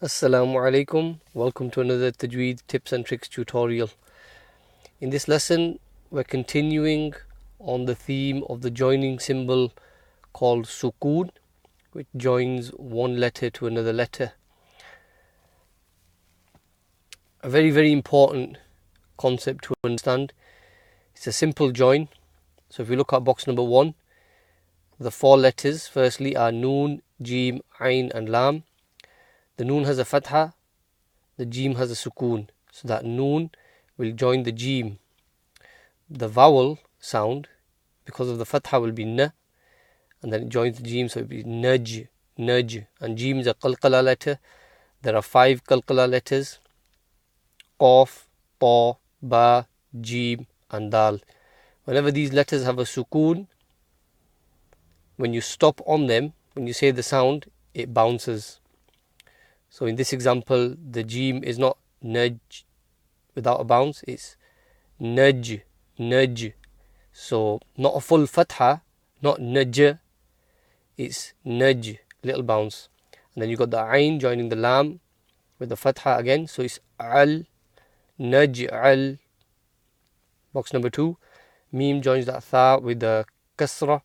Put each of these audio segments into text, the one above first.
Assalaamu alaykum. Welcome to another Tajweed tips and tricks tutorial. In this lesson, we're continuing on the theme of the joining symbol called Sukun, which joins one letter to another letter. A very, very important concept to understand. It's a simple join. So if we look at box number 1, the 4 letters firstly are Noon, Jeem, Ain and Lam. The Noon has a Fatha, the Jeem has a Sukun. So that Noon will join the Jeem. The vowel sound, because of the Fatha, will be N, and then it joins the Jeem, so it will be Naj, Naj. And Jeem is a Qalqala letter. There are 5 Qalqala letters: Qaf, Ta, Ba, Jeem and Dal. Whenever these letters have a Sukun, when you stop on them, when you say the sound, it bounces. So in this example, the Jeem is not Naj without a bounce, it's Naj, Naj. So not a full Fatha, not Naj, it's Naj, little bounce. And then you got the Ain joining the Lam with the Fatha again, so it's Al, Naj, Al. Box number 2, Mim joins that Tha with the Kasra,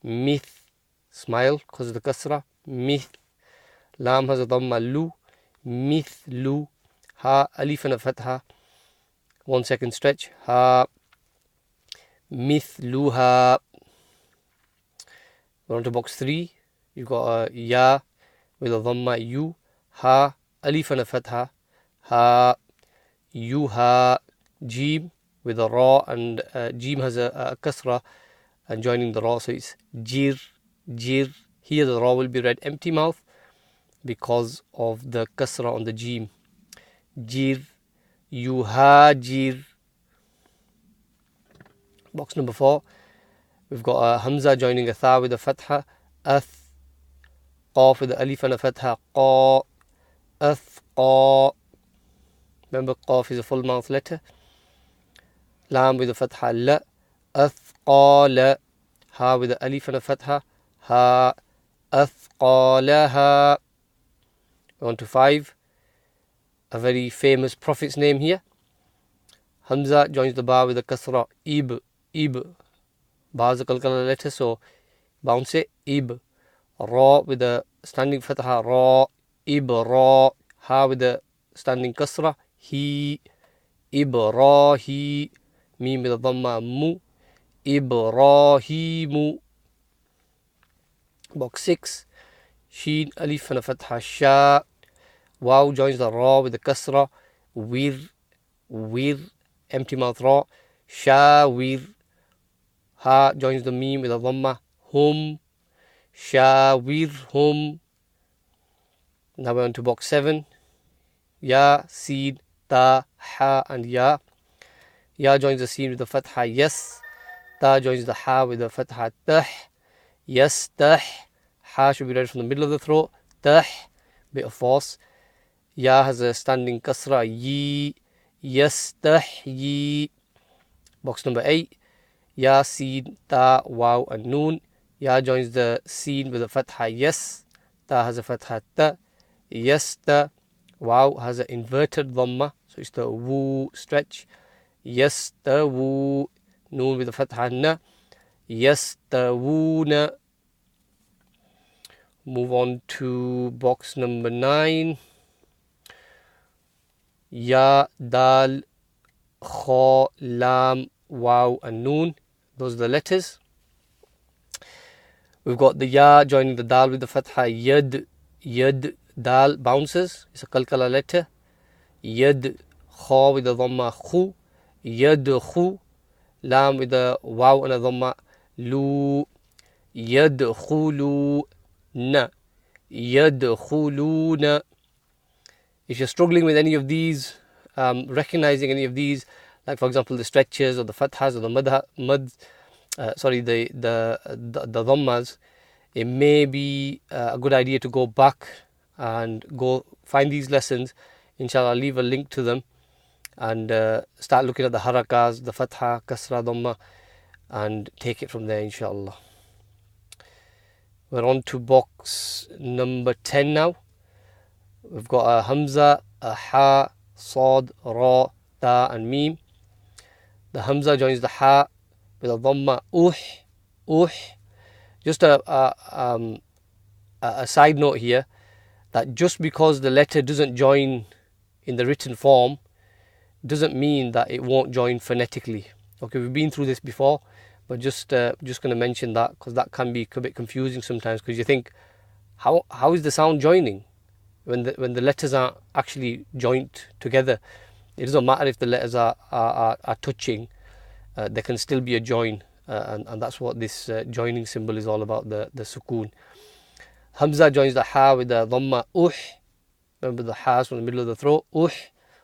Mith, smile because of the Kasra, Mith. Lam has a Dhamma, Lu, Mithlu. Ha, Alif and a Fatha, 1 second stretch, Ha, Mithluha. We're on to box 3. You've got a Ya with a Dhamma, You. Ha, Alif and a Fatha, Ha, Yuha. Jeem with a Ra, and Jeem has a Kasra and joining the Ra, so it's Jir, Jir. Here the Ra will be read empty mouth because of the Kasra on the Jeem. Jir, Yuhajir. Box number 4, we've got a hamzah joining a Tha with a Fatha, Ath. Qaf with the Alif and a Fatha, Qa, Athqa. Remember, Qaf is a full mouth letter. Lam with a Fatha, La, Athqala. Ha with the Alif and a Fatha, Ha, Athqalaha. We're on to 5, a very famous prophet's name here. Hamza joins the Ba with a Kasra, Ib, Ib. Ba is a Qalqala letter, so bounce it, Ib. Ra with a standing Fatha, Ra, Ib, Ra. Ha with a standing Kasra, He, Ibrahi. Mim with a Dhamma, Mu, Ibrahimu. Box 6, Sheen, Alif and a Fatha, Sha. Waw joins the Ra with the Kasra, Wir, Wir. Empty mouth Ra, Shawir. Ha joins the Mim with a Dhamma, Hum, Shawirhum. Now we're on to box 7, Ya, Sin, Ta, Ha and Ya. Ya joins the Sin with the Fatha, Yes. Ta joins the Ha with the Fatha, Tah, Yes, Tah. Ha should be read from the middle of the throat, Tah, bit of force. Ya has a standing Kasra, Yi, Yastahyi. Box number 8, Ya, Sin, Ta, Waw and Noon. Ya joins the Sin with a Fatha, Yes. Ta has a Fatha, Ta, Yasta. Waw has an inverted Dhamma, so it's the Woo stretch, Yastawu. Noon with a Fatha, Na, Yastawuna. Move on to box number 9, Ya, Dal, Kha, Lam, Waw and Noon. Those are the letters. We've got the Ya joining the Dal with the Fatha, Yad, Yad. Dal bounces, it's a Qalqala letter. Yad. Kha with the Dhamma, Khu, Yadkhu. Lam with the Waw and a Dhamma, Lu, Yadkhulu. Na, Yadkhuluna. If you're struggling with any of these, recognizing any of these, like for example the stretches or the Fathas or the the Dhammas, it may be a good idea to go back and go find these lessons. Inshallah, I'll leave a link to them and start looking at the harakas, the Fatha, Kasra, Dhamma, and take it from there, inshallah. We're on to box number 10 now. We've got a hamzah, a ha, sad, ra, ta, and mim. The hamzah joins the ha with a dhamma, uh. Just a side note here, that just because the letter doesn't join in the written form doesn't mean that it won't join phonetically. Okay, we've been through this before, but just going to mention that because that can be a bit confusing sometimes, because you think, how is the sound joining when the letters are actually joined together? It doesn't matter if the letters are touching, there can still be a join, and that's what this joining symbol is all about, the sukun. Hamza joins the ha with the dhamma, remember the ha's from the middle of the throat,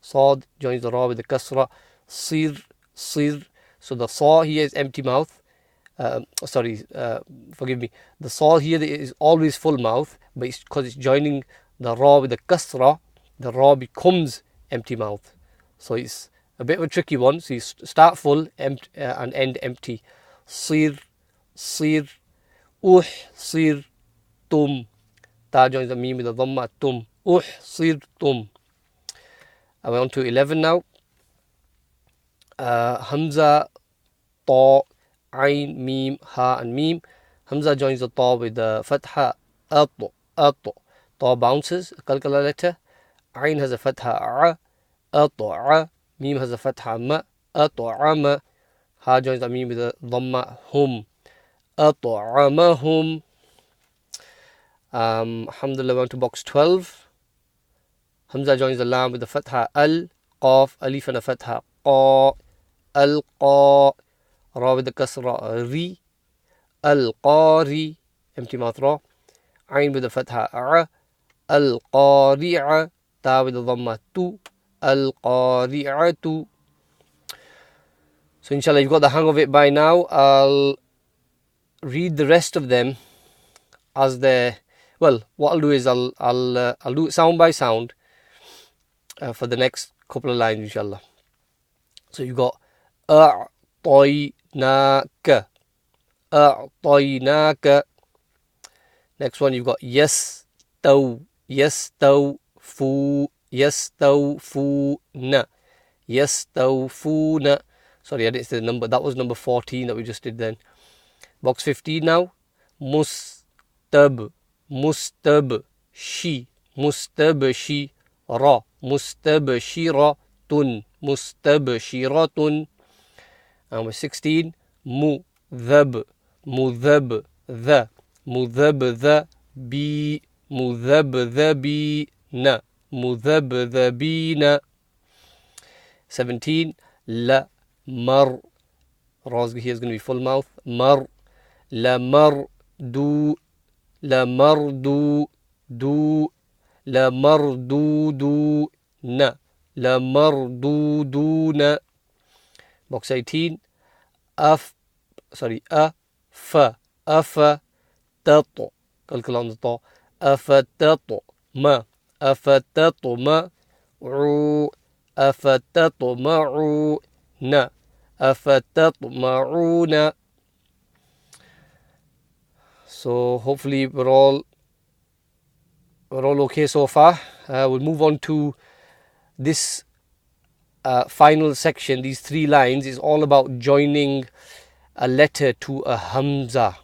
Sad joins the ra with the kasra, sir. So the sa here is empty mouth. Forgive me. The sa here is always full mouth, but because it's joining the ra with the kasra, the ra becomes empty mouth. So it's a bit of a tricky one. So you start full and end empty. Sir, sir tum. Ta joins the mim with the dhamma, tum. Tum. I went on to 11 now. Hamza, ta, ayn, mim, ha, and mim. Hamza joins the ta with the fatha, ato. Ta bounces, a kalkala letter. Ayn has a fatha, a. Mim has a fatha, ma. At'ama. Ha joins the mim with the dhamma, hum. At'amahum. Alhamdulillah, we're on to box 12. Hamza joins the lam with the fatha, al. Qaf, alif and a fatha, qa. Al-qa. Ra with the kasra, ri. Al-qari, empty mouth ra. Ayn with the fatha, a. Al-qari'a. Ta with the dhamma, tu. Al-qari'atu. So inshallah you've got the hang of it by now. I'll read the rest of them as what I'll do is I'll do it sound by sound for the next couple of lines, inshallah. So you've got a'tainaka. Next one you've got yastawfuna. Sorry, I didn't say the number. That was number 14 that we just did then. Box 15 now. Mustabshira. Mustabshiratun. And with 16, mudhabdhabina. 17, Razg here is going to be full mouth. Lamarduduna. Box 18, afatatu. Kalkula on the ta. Afatatma'una. So hopefully we're all okay so far. We'll move on to this final section. These 3 lines is all about joining a letter to a hamzah.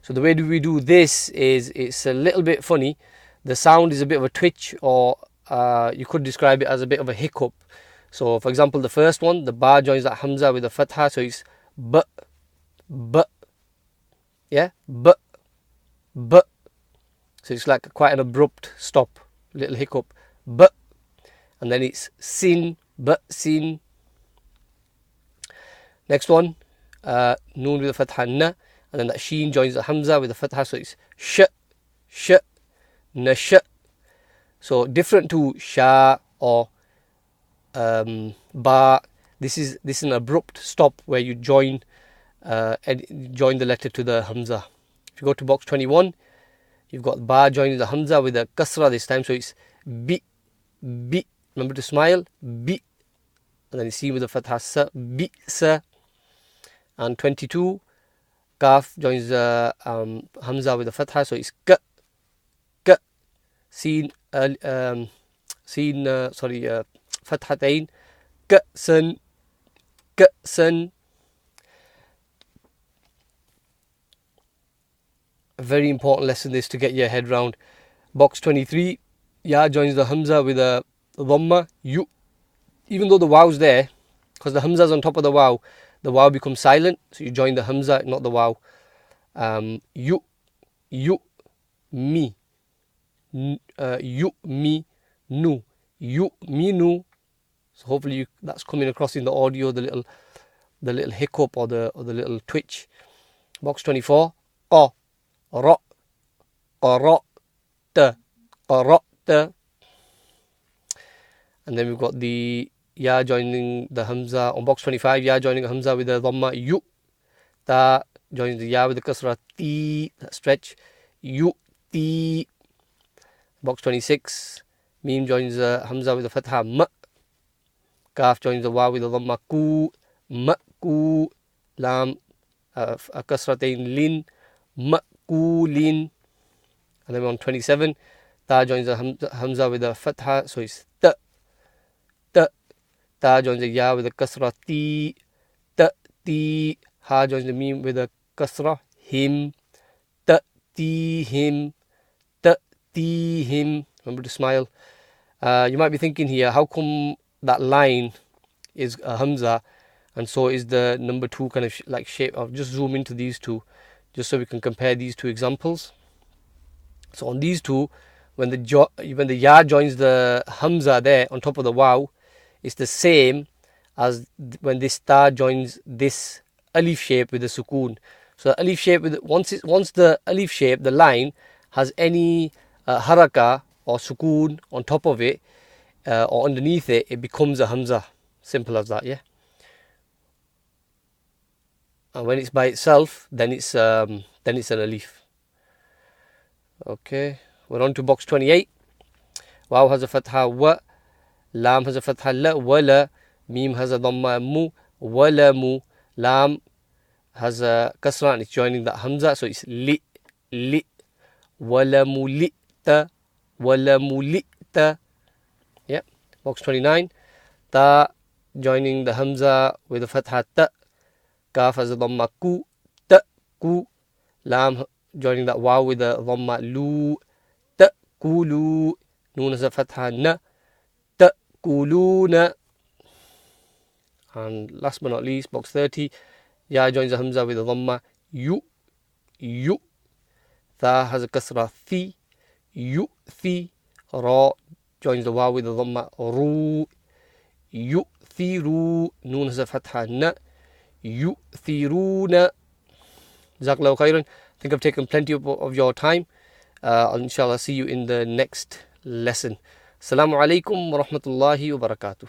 So the way we do this is, it's a little bit funny. The sound is a bit of a twitch, or you could describe it as a bit of a hiccup. So for example, the first one, the ba joins that hamza with a fatha, so it's b. Yeah, b. So it's like quite an abrupt stop, little hiccup. B. And then it's sin. Next one, noon with a fatha, na. And then that sheen joins the hamza with a fatha, so it's sh. Nash. So different to sha or ba. This is an abrupt stop where you join the letter to the hamza. If you go to box 21, you've got ba joining the hamza with a kasra this time, so it's bi. Remember to smile, bi. And then you see with the fatha, sa, bi, sa. And 22, kaf joins the hamza with the fatha, so it's ka. Seen, Seen, Fathatain, Ka'san, Ka'san. A very important lesson this to get your head round. Box 23, Ya joins the Hamza with a Dhamma, You. Even though the Waw's there, because the Hamza's on top of the Waw becomes silent, so you join the Hamza, not the Waw. You, me, you, me, nu, you, me, nu. So hopefully that's coming across in the audio, the little hiccup or the little twitch. Box 24, Qa, Ra, Qara'ta, Qara'ta. And then we've got the Ya joining the Hamza on box 25, Ya joining a Hamza with a Dhamma, You. Ta joins the Ya with the Kasra, Ti, that stretch, You, Ti. Box 26, Mim joins the Hamza with a Fatha, Ma. Kaf joins the Waw with a Dhamma, Ku, Ma, Ku. Lam, a Kasratain, Lin, Ma, Ku, Lin. And then on 27, Ta joins the Hamza with a Fatha, so it's Ta. Ta joins the Ya with a Kasra, Ti, Ta, Ti. Ha joins the Mim with a Kasra, Him, Ta, Ti, Him, Ta, Ti, Him. Remember to smile. You might be thinking here, how come that line is a Hamza and so is the number 2 kind of like shape? I'll just zoom into these two just so we can compare these two examples. So on these two, when the Ya joins the Hamza there on top of the Waw, it's the same as when this Ta joins this Alif shape with the Sukun. So the Alif shape, once the Alif shape, the line, has any haraka or Sukun on top of it or underneath it, it becomes a Hamza. Simple as that, yeah. And when it's by itself, then it's an Alif. Okay, we're on to box 28. Waw has a Fatha, Wa. Lam has a Fatha, La, Wala. Mim has a Dhamma, Mu, Wala, Mu. Lam has a Kasra and it's joining that Hamza, so it's Li, Li. Wala, Mu, Li, Ta. Wala, Mu, Li, Ta. Yep. Box 29. Ta joining the Hamza with a Fatha, Ta. Kaf has a Dhamma, Ku, Ta, Ku. Lam joining that Waw with a Dhamma, Lu, Ta, Kulu. Noon has a Fatha, Na, Ta, Kuluna. And last but not least, box 30, Ya joins the Hamza with a Dhamma, You, You. Tha has a Kasra, Thi, You, Thi. Ra joins the Waw with a Dhamma, Ru, You, Thi, Ru. Noon has a Fatha, Na, You, Thi, Ru, Na. Jazakallahu khairan. I think I've taken plenty of your time. Inshallah, see you in the next lesson. Assalamu alaykum wa rahmatullahi wa barakatuh.